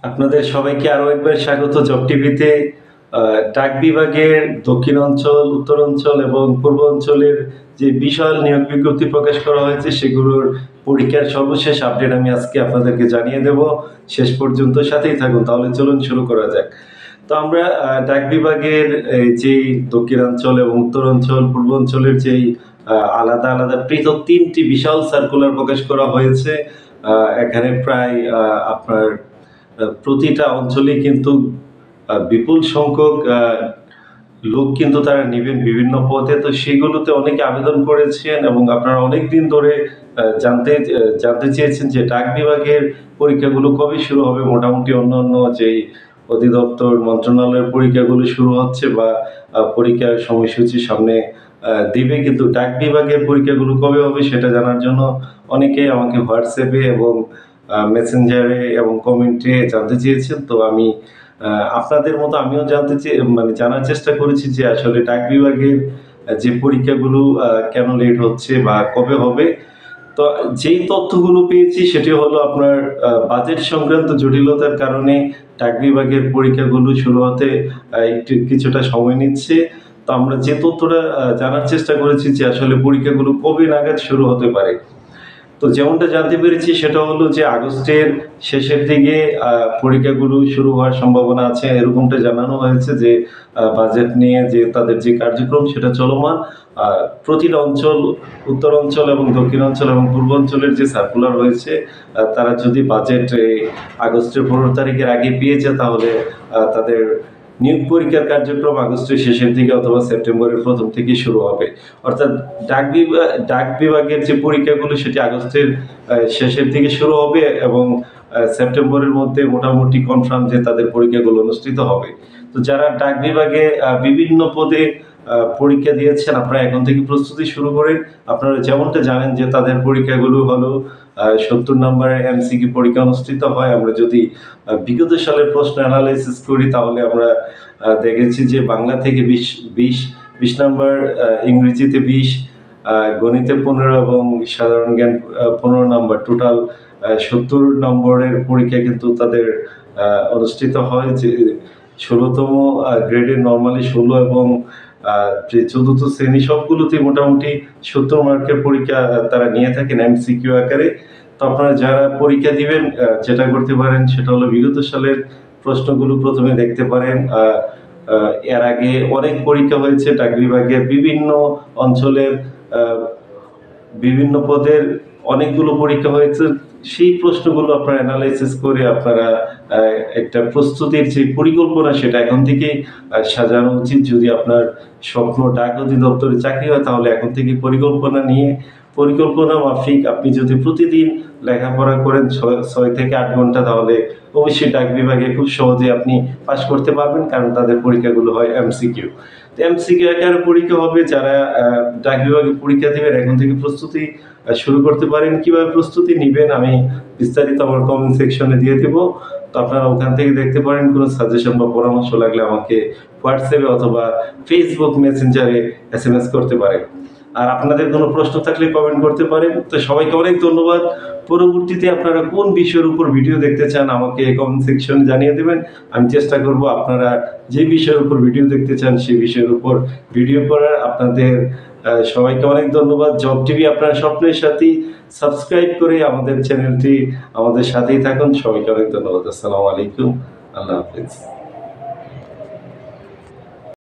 আপনাদের সবাইকে আরো একবার স্বাগত জব টিভিতে। ডাক বিভাগের দক্ষিণ অঞ্চল, উত্তর অঞ্চল এবং পূর্ব অঞ্চলের যে বিশাল নিয়োগ বিজ্ঞপ্তি প্রকাশ করা হয়েছে সেগুলোর পরীক্ষার সর্বশেষ আপডেট আমি আজকে আপনাদেরকে জানিয়ে দেব। শেষ পর্যন্ত সাথেই থাকুন। তাহলে চলুন শুরু করা যাক। তো আমরা ডাক বিভাগের যেই দক্ষিণাঞ্চল এবং উত্তরাঞ্চল, পূর্বাঞ্চলের যেই আলাদা আলাদা পৃথক ৩টি বিশাল সার্কুলার প্রকাশ করা হয়েছে। এখানে প্রায় আপনার প্রতিটা অঞ্চলে কিন্তু বিপুল সংখ্যক লোক কিন্তু তারা নেবেন বিভিন্ন পদে। তো সেগুলোতে অনেকে আবেদন করেছেন এবং আপনারা অনেক দিন ধরে জানতে চেয়েছেন যে ডাক বিভাগের পরীক্ষাগুলো কবে শুরু হবে। মোটামুটি অন্যান্য যেই অধিদপ্তর মন্ত্রণালয়ের পরীক্ষাগুলো শুরু হচ্ছে বা পরীক্ষার সময়সূচি সামনে দিবে, কিন্তু ডাক বিভাগের পরীক্ষাগুলো কবে হবে সেটা জানার জন্য অনেকেই আমাকে হোয়াটসঅ্যাপে এবং মেসেঞ্জারে এবং কমেন্টে জানতে চেয়েছেন। তো আমি আপনাদের মতো আমিও জানার চেষ্টা করেছি যে আসলে ডাক বিভাগের যে পরীক্ষাগুলো কেন লেট হচ্ছে বা কবে হবে। তো যেই তথ্যগুলো পেয়েছি সেটি হলো আপনার বাজেট সংক্রান্ত জটিলতার কারণে ডাক বিভাগের পরীক্ষাগুলো শুরু হতে একটু কিছুটা সময় নিচ্ছে। তো আমরা যে তথ্যটা জানার চেষ্টা করেছি যে আসলে পরীক্ষাগুলো কবে নাগাদ শুরু হতে পারে। তো যেমনটা জানতে পেরেছি সেটা হলো যে আগস্টের শেষের দিকে পরীক্ষাগুলো শুরু হওয়ার সম্ভাবনা আছে, এরকমটা জানানো হয়েছে যে বাজেট নিয়ে যে তাদের যে কার্যক্রম সেটা চলমান। প্রতিটা অঞ্চল, উত্তর অঞ্চল এবং দক্ষিণ অঞ্চল এবং পূর্বাঞ্চলের যে সার্কুলার হয়েছে, তারা যদি বাজেট আগস্টের 15 তারিখের আগে পেয়ে যায় তাহলে তাদের নিয়োগ পরীক্ষার কার্যক্রম আগস্টের শেষের দিকে অথবা সেপ্টেম্বরের প্রথম থেকে শুরু হবে। অর্থাৎ ডাক বিভাগের যে পরীক্ষাগুলো সেটি আগস্টের শেষের দিকে শুরু হবে এবং সেপ্টেম্বরের মধ্যে মোটামুটি কনফার্ম যে তাদের পরীক্ষাগুলো অনুষ্ঠিত হবে। তো যারা ডাক বিভাগে বিভিন্ন পদে পরীক্ষা দিয়েছেন, আপনারা এখন থেকে প্রস্তুতি শুরু করেন। আপনারা যেমনটা জানেন যে তাদের পরীক্ষাগুলো হলো 70 নম্বরের এমসিকিউ পরীক্ষা অনুষ্ঠিত হয়। আমরা যদি বিগত সালের প্রশ্ন অ্যানালাইসিস করি তাহলে আমরা দেখেছি যে বাংলা থেকে 20 নম্বর, ইংরেজিতে 20, গণিতে 15 এবং সাধারণ জ্ঞান 15 নম্বর, টোটাল 70 নম্বরের পরীক্ষা কিন্তু তাদের অনুষ্ঠিত হয়। যে 16তম গ্রেডের নর্মালি 16 এবং যে 14th শ্রেণী সবগুলোতে মোটামুটি 70 মার্কের পরীক্ষা তারা নিয়ে থাকেন এমসিকিউ আকারে। তো আপনারা যারা পরীক্ষা দিবেন যেটা করতে পারেন সেটা হলো বিগত সালের প্রশ্নগুলো প্রথমে দেখতে পারেন। এর আগে অনেক পরীক্ষা হয়েছে ডাক বিভাগের বিভিন্ন অঞ্চলের বিভিন্ন পদের অনেকগুলো পরীক্ষা হয়েছে। সেই প্রশ্নগুলো আপনারা অ্যানালাইসিস করে আপনারা একটা প্রস্তুতির যে পরিকল্পনা সেটা এখন থেকেই সাজানো উচিত। যদি আপনার স্বপ্ন ডাক অধিদপ্তরে চাকরি হয় তাহলে এখন থেকে পরিকল্পনা মাফিক আপনি যদি প্রতিদিন লেখাপড়া করেন 6 থেকে 8 ঘন্টা, তাহলে অবশ্যই ডাক বিভাগে খুব সহজে আপনি পাস করতে পারবেন, কারণ তাদের পরীক্ষাগুলো হয় এমসিকিউ। তো এমসিকিউ আকারে পরীক্ষা হবে। যারা ডাক বিভাগে পরীক্ষা দেবেন এখন থেকে প্রস্তুতি শুরু করতে পারেন। কিভাবে প্রস্তুতি নেবেন আমি বিস্তারিত আমার কমেন্ট সেকশনে দিয়ে দেব। তো আপনারা ওখান থেকে দেখতে পারেন। কোনো সাজেশন বা পরামর্শ লাগলে আমাকে হোয়াটসঅ্যাপে অথবা ফেসবুক মেসেঞ্জারে এসএমএস করতে পারেন। আর আপনাদের কোনো প্রশ্ন থাকলে কমেন্ট করতে পারেন। তো সবাইকে অনেক ধন্যবাদ। পরবর্তীতে আপনারা কোন বিষয়ের উপর ভিডিও দেখতে চান আমাকে কমেন্ট সেকশনে জানিয়ে দেবেন। আমি চেষ্টা করব আপনারা যে বিষয়ের উপর ভিডিও দেখতে চান সেই বিষয়ের উপর ভিডিও করার। আপনাদের সবাইকে অনেক ধন্যবাদ। জব টিভি আপনার স্বপ্নের সাথী, সাবস্ক্রাইব করে আমাদের চ্যানেলটি আমাদের সাথেই থাকুন। সবাইকে অনেক ধন্যবাদ। আসসালামু আলাইকুম, আল্লাহ হাফেজ।